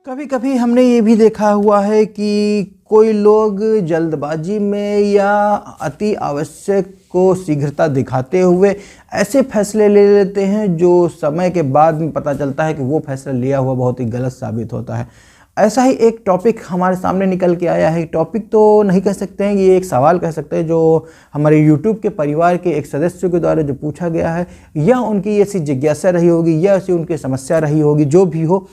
कभी कभी हमने ये भी देखा हुआ है कि कोई लोग जल्दबाजी में या अति आवश्यक को शीघ्रता दिखाते हुए ऐसे फैसले ले लेते हैं जो समय के बाद में पता चलता है कि वो फैसला लिया हुआ बहुत ही गलत साबित होता है। ऐसा ही एक टॉपिक हमारे सामने निकल के आया है। टॉपिक तो नहीं कह सकते हैं, ये एक सवाल कह सकते हैं जो हमारे YouTube के परिवार के एक सदस्य के द्वारा जो पूछा गया है, या उनकी ऐसी जिज्ञासा रही होगी या ऐसी उनकी समस्या रही होगी, जो भी हो।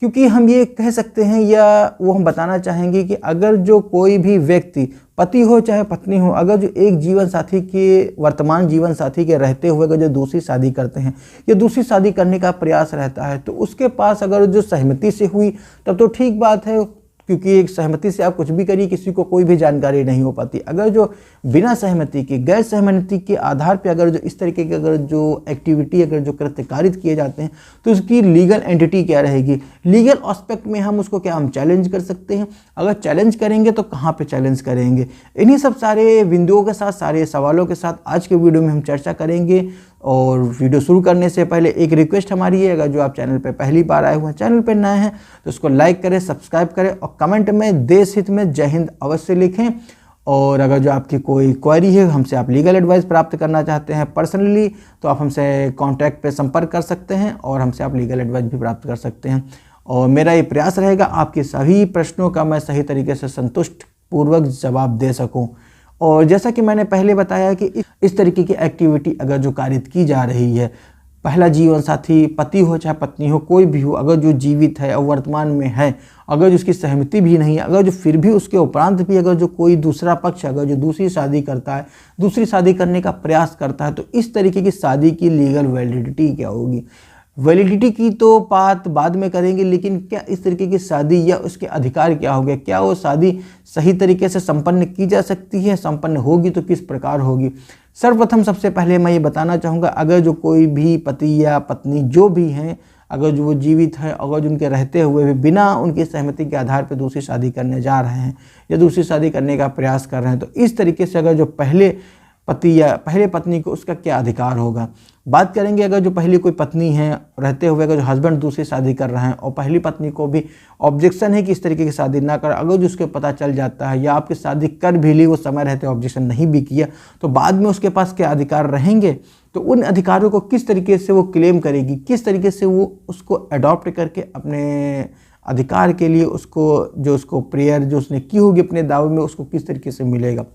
क्योंकि हम ये कह सकते हैं या वो हम बताना चाहेंगे कि अगर जो कोई भी व्यक्ति पति हो चाहे पत्नी हो, अगर जो एक जीवन साथी के वर्तमान जीवन साथी के रहते हुए अगर जो दूसरी शादी करते हैं या दूसरी शादी करने का प्रयास रहता है, तो उसके पास अगर जो सहमति से हुई तब तो ठीक बात है, क्योंकि एक सहमति से आप कुछ भी करिए किसी को कोई भी जानकारी नहीं हो पाती। अगर जो बिना सहमति के, गैर सहमति के आधार पे अगर जो इस तरीके के अगर जो एक्टिविटी अगर जो कृत्य कारित किए जाते हैं, तो उसकी लीगल एंटिटी क्या रहेगी, लीगल एस्पेक्ट में हम उसको क्या हम चैलेंज कर सकते हैं। अगर चैलेंज करेंगे तो कहाँ पे चैलेंज करेंगे, इन्हीं सब सारे बिंदुओं के साथ, सारे सवालों के साथ आज के वीडियो में हम चर्चा करेंगे। और वीडियो शुरू करने से पहले एक रिक्वेस्ट हमारी है, अगर जो आप चैनल पे पहली बार आए हुए हैं, चैनल पे नए हैं, तो उसको लाइक करें, सब्सक्राइब करें और कमेंट में देश हित में जय हिंद अवश्य लिखें। और अगर जो आपकी कोई क्वेरी है, हमसे आप लीगल एडवाइस प्राप्त करना चाहते हैं पर्सनली, तो आप हमसे कॉन्टैक्ट पे संपर्क कर सकते हैं और हमसे आप लीगल एडवाइस भी प्राप्त कर सकते हैं। और मेरा ये प्रयास रहेगा आपके सभी प्रश्नों का मैं सही तरीके से संतुष्ट पूर्वक जवाब दे सकूँ। और जैसा कि मैंने पहले बताया कि इस तरीके की एक्टिविटी अगर जो कारित की जा रही है, पहला जीवन साथी पति हो चाहे पत्नी हो, कोई भी हो, अगर जो जीवित है और वर्तमान में है, अगर जो उसकी सहमति भी नहीं है, अगर जो फिर भी उसके उपरांत भी अगर जो कोई दूसरा पक्ष अगर जो दूसरी शादी करता है, दूसरी शादी करने का प्रयास करता है, तो इस तरीके की शादी की लीगल वैलिडिटी क्या होगी। वैलिडिटी की तो बात बाद में करेंगे, लेकिन क्या इस तरीके की शादी या उसके अधिकार क्या हो गया, क्या वो शादी सही तरीके से संपन्न की जा सकती है, संपन्न होगी तो किस प्रकार होगी। सर्वप्रथम सबसे पहले मैं ये बताना चाहूँगा, अगर जो कोई भी पति या पत्नी जो भी हैं, अगर जो वो जीवित है, अगर जो उनके रहते हुए भी बिना उनकी सहमति के आधार पर दूसरी शादी करने जा रहे हैं या दूसरी शादी करने का प्रयास कर रहे हैं, तो इस तरीके से अगर जो पहले पति या पहले पत्नी को उसका क्या अधिकार होगा। बात करेंगे अगर जो पहली कोई पत्नी है, रहते हुए अगर जो हस्बैंड दूसरी शादी कर रहे हैं और पहली पत्नी को भी ऑब्जेक्शन है कि इस तरीके की शादी ना कर, अगर जो उसके पता चल जाता है या आपकी शादी कर भी ली, वो समय रहते ऑब्जेक्शन नहीं भी किया, तो बाद में उसके पास क्या अधिकार रहेंगे, तो उन अधिकारों को किस तरीके से वो क्लेम करेगी, किस तरीके से वो उसको अडॉप्ट करके अपने अधिकार के लिए उसको जो उसको प्रेयर जो उसने की होगी अपने दावे में, उसको किस तरीके से मिलेगा।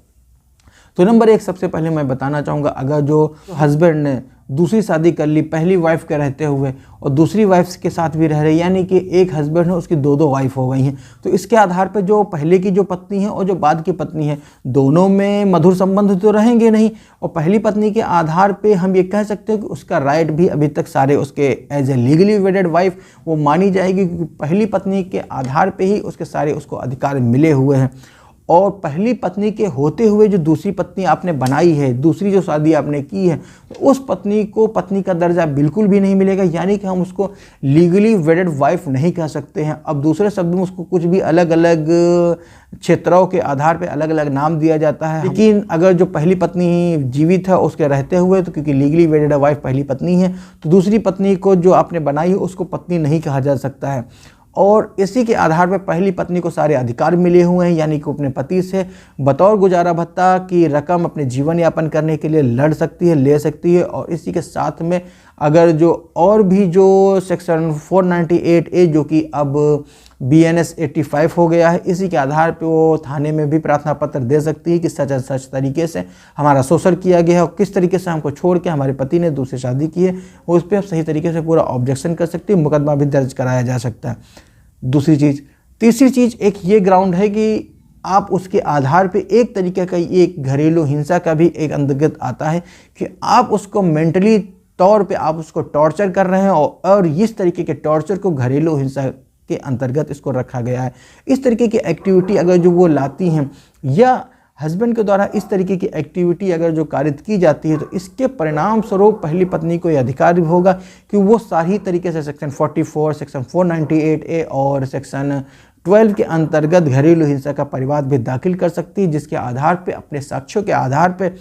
तो नंबर एक सबसे पहले मैं बताना चाहूँगा, अगर जो हस्बैंड ने दूसरी शादी कर ली पहली वाइफ के रहते हुए और दूसरी वाइफ के साथ भी रह रहे, यानी कि एक हस्बैंड है उसकी दो वाइफ हो गई हैं, तो इसके आधार पर जो पहले की जो पत्नी है और जो बाद की पत्नी है, दोनों में मधुर संबंध तो रहेंगे नहीं। और पहली पत्नी के आधार पे हम ये कह सकते हैं कि उसका राइट भी अभी तक सारे उसके as a legally wedded wife वो मानी जाएगी, क्योंकि पहली पत्नी के आधार पर ही उसके सारे उसको अधिकार मिले हुए हैं। और पहली पत्नी के होते हुए जो दूसरी पत्नी आपने बनाई है, दूसरी जो शादी आपने की है, तो उस पत्नी को पत्नी का दर्जा बिल्कुल भी नहीं मिलेगा, यानी कि हम उसको लीगली वेडेड वाइफ नहीं कह सकते हैं। अब दूसरे शब्द में उसको कुछ भी अलग अलग क्षेत्रों के आधार पे अलग अलग नाम दिया जाता है। लेकिन अगर जो पहली पत्नी जीवित है उसके रहते हुए, तो क्योंकि लीगली वेडेड वाइफ पहली पत्नी है, तो दूसरी पत्नी को जो आपने बनाई है उसको पत्नी नहीं कहा जा सकता है। और इसी के आधार पर पहली पत्नी को सारे अधिकार मिले हुए हैं, यानी कि अपने पति से बतौर गुजारा भत्ता की रकम अपने जीवन यापन करने के लिए लड़ सकती है, ले सकती है। और इसी के साथ में अगर जो और भी जो सेक्शन 498A जो कि अब BNS 85 हो गया है, इसी के आधार पे वो थाने में भी प्रार्थना पत्र दे सकती है कि सच सच तरीके से हमारा शोषण किया गया है और किस तरीके से हमको छोड़ के हमारे पति ने दूसरी शादी की है, उस पर आप सही तरीके से पूरा ऑब्जेक्शन कर सकती है, मुकदमा भी दर्ज कराया जा सकता है। दूसरी चीज़। तीसरी चीज़ एक ये ग्राउंड है कि आप उसके आधार पे एक तरीके का एक घरेलू हिंसा का भी एक अंतर्गत आता है कि आप उसको मेंटली तौर पे आप उसको टॉर्चर कर रहे हैं, और इस तरीके के टॉर्चर को घरेलू हिंसा के अंतर्गत इसको रखा गया है। इस तरीके की एक्टिविटी अगर जो वो लाती हैं या हस्बैंड के द्वारा इस तरीके की एक्टिविटी अगर जो कारित की जाती है, तो इसके परिणाम स्वरूप पहली पत्नी को यह अधिकार भी होगा कि वो सही तरीके से सेक्शन 44, सेक्शन 498A और सेक्शन 12 के अंतर्गत घरेलू हिंसा का परिवाद भी दाखिल कर सकती है, जिसके आधार पे अपने साक्ष्यों के आधार पे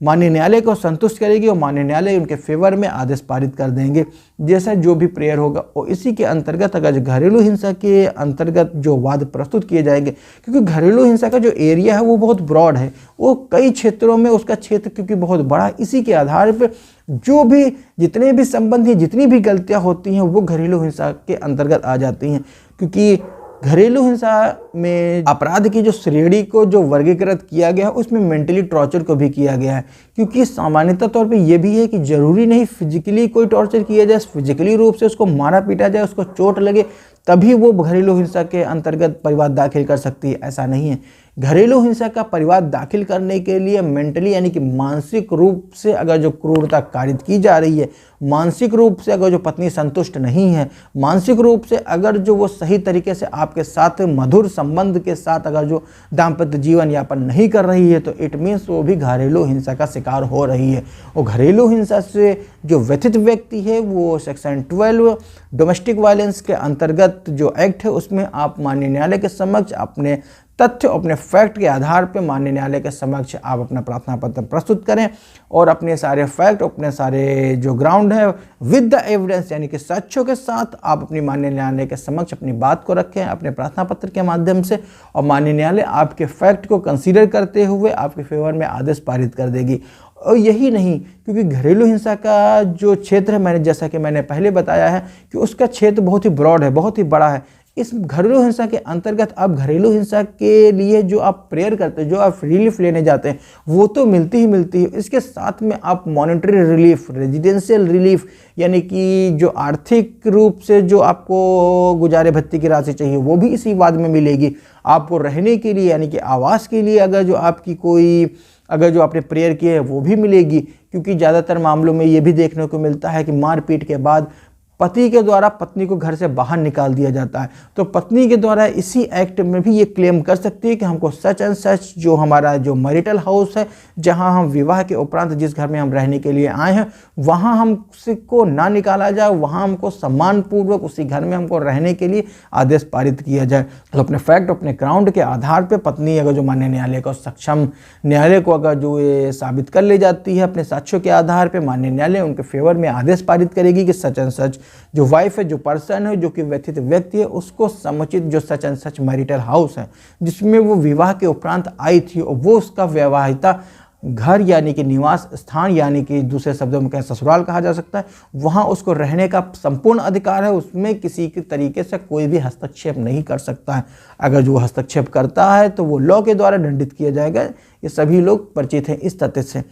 माननीय न्यायालय को संतुष्ट करेगी और माननीय न्यायालय उनके फेवर में आदेश पारित कर देंगे जैसा जो भी प्रेयर होगा। और इसी के अंतर्गत अगर घरेलू हिंसा के अंतर्गत जो वाद प्रस्तुत किए जाएंगे, क्योंकि घरेलू हिंसा का जो एरिया है वो बहुत ब्रॉड है, वो कई क्षेत्रों में उसका क्षेत्र क्योंकि बहुत बड़ा, इसी के आधार पर जो भी जितने भी संबंध हैं, जितनी भी गलतियां होती हैं वो घरेलू हिंसा के अंतर्गत आ जाती हैं। क्योंकि घरेलू हिंसा में अपराध की जो श्रेणी को जो वर्गीकृत किया गया है उसमें मेंटली टॉर्चर को भी किया गया है। क्योंकि सामान्यतः तौर पे ये भी है कि जरूरी नहीं फिजिकली कोई टॉर्चर किया जाए, फिजिकली रूप से उसको मारा पीटा जाए, उसको चोट लगे तभी वो घरेलू हिंसा के अंतर्गत परिवाद दाखिल कर सकती है, ऐसा नहीं है। घरेलू हिंसा का परिवाद दाखिल करने के लिए मेंटली यानी कि मानसिक रूप से अगर जो क्रूरता कारित की जा रही है, मानसिक रूप से अगर जो पत्नी संतुष्ट नहीं है, मानसिक रूप से अगर जो वो सही तरीके से आपके साथ मधुर संबंध के साथ अगर जो दाम्पत्य जीवन यापन नहीं कर रही है, तो इट मीन्स वो भी घरेलू हिंसा का शिकार हो रही है। और घरेलू हिंसा से जो व्यथित व्यक्ति है वो सेक्शन 12 डोमेस्टिक वायलेंस के अंतर्गत जो एक्ट है उसमें आप माननीय न्यायालय के समक्ष अपने तथ्य, अपने फैक्ट के आधार पर माननीय न्यायालय के समक्ष आप अपना प्रार्थना पत्र प्रस्तुत करें और अपने सारे फैक्ट, अपने सारे जो ग्राउंड है विद द एविडेंस यानी कि साक्ष्यों के साथ आप अपनी माननीय न्यायालय के समक्ष अपनी बात को रखें अपने प्रार्थना पत्र के माध्यम से, और माननीय न्यायालय आपके फैक्ट को कंसीडर करते हुए आपके फेवर में आदेश पारित कर देगी। और यही नहीं, क्योंकि घरेलू हिंसा का जो क्षेत्र है, जैसा कि मैंने पहले बताया है कि उसका क्षेत्र बहुत ही ब्रॉड है, बहुत ही बड़ा है। इस घरेलू हिंसा के अंतर्गत आप घरेलू हिंसा के लिए जो आप प्रेयर करते हैं, जो आप रिलीफ लेने जाते हैं, वो तो मिलती ही मिलती है। इसके साथ में आप मॉनेटरी रिलीफ, रेजिडेंशियल रिलीफ यानी कि जो आर्थिक रूप से जो आपको गुजारे भत्ते की राशि चाहिए वो भी इसी वाद में मिलेगी। आपको रहने के लिए यानी कि आवास के लिए अगर जो आपकी कोई अगर जो आपने प्रेयर की है वो भी मिलेगी। क्योंकि ज़्यादातर मामलों में ये भी देखने को मिलता है कि मारपीट के बाद पति के द्वारा पत्नी को घर से बाहर निकाल दिया जाता है, तो पत्नी के द्वारा इसी एक्ट में भी ये क्लेम कर सकती है कि हमको सच एंड सच जो हमारा जो मैरिटल हाउस है, जहां हम विवाह के उपरांत जिस घर में हम रहने के लिए आए हैं वहां हमको ना निकाला जाए, वहां हमको सम्मानपूर्वक उसी घर में हमको रहने के लिए आदेश पारित किया जाए। तो अपने फैक्ट, अपने ग्राउंड के आधार पर पत्नी अगर जो माननीय न्यायालय को सक्षम न्यायालय को अगर जो ये साबित कर ले जाती है अपने साक्ष्यों के आधार पर, माननीय न्यायालय उनके फेवर में आदेश पारित करेगी कि सच एंड सच जो वाइफ है, जो पर्सन है, जो कि व्यथित व्यक्ति है, उसको समुचित जो such and such marital house है जिसमें वो विवाह के उपरांत आई थी और वो उसका वैवाहिता घर यानी कि निवास स्थान यानी कि दूसरे शब्दों में कहें ससुराल कहा जा सकता है, वहाँ उसको रहने का संपूर्ण अधिकार है। उसमें किसी के तरीके से कोई भी हस्तक्षेप नहीं कर सकता है। अगर जो हस्तक्षेप करता है तो वो लॉ के द्वारा दंडित किया जाएगा। ये सभी लोग परिचित हैं इस तथ्य से।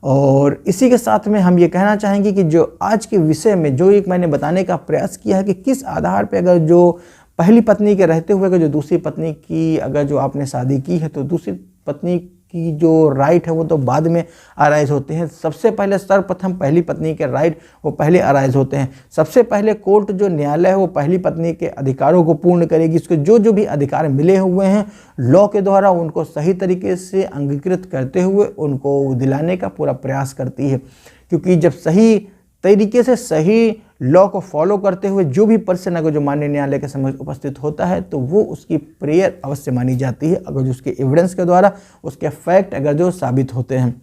और इसी के साथ में हम ये कहना चाहेंगे कि जो आज के विषय में जो एक मैंने बताने का प्रयास किया है कि किस आधार पे अगर जो पहली पत्नी के रहते हुए अगर जो दूसरी पत्नी की अगर जो आपने शादी की है तो दूसरी पत्नी की जो राइट है वो तो बाद में अराइज होते हैं। सबसे पहले सर्वप्रथम पहली पत्नी के राइट वो पहले अराइज होते हैं। सबसे पहले कोर्ट जो न्यायालय है वो पहली पत्नी के अधिकारों को पूर्ण करेगी। इसको जो भी अधिकार मिले हुए हैं लॉ के द्वारा उनको सही तरीके से अंगीकृत करते हुए उनको दिलाने का पूरा प्रयास करती है। क्योंकि जब सही तरीके से सही लॉ को फॉलो करते हुए जो भी पर्सन अगर जो माननीय न्यायालय के समक्ष उपस्थित होता है तो वो उसकी प्रेयर अवश्य मानी जाती है अगर जो उसके एविडेंस के द्वारा उसके फैक्ट अगर जो साबित होते हैं।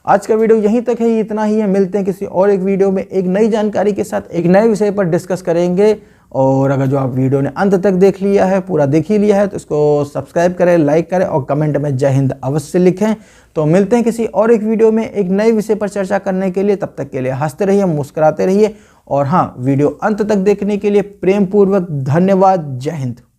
आज का वीडियो यहीं तक है, इतना ही है। मिलते हैं किसी और एक वीडियो में एक नई जानकारी के साथ एक नए विषय पर डिस्कस करेंगे। और अगर जो आप वीडियो ने अंत तक देख लिया है, पूरा देख ही लिया है, तो इसको सब्सक्राइब करें, लाइक करें और कमेंट में जय हिंद अवश्य लिखें। तो मिलते हैं किसी और एक वीडियो में एक नए विषय पर चर्चा करने के लिए। तब तक के लिए हंसते रहिए, मुस्कुराते रहिए और हाँ, वीडियो अंत तक देखने के लिए प्रेम पूर्वक धन्यवाद। जय हिंद।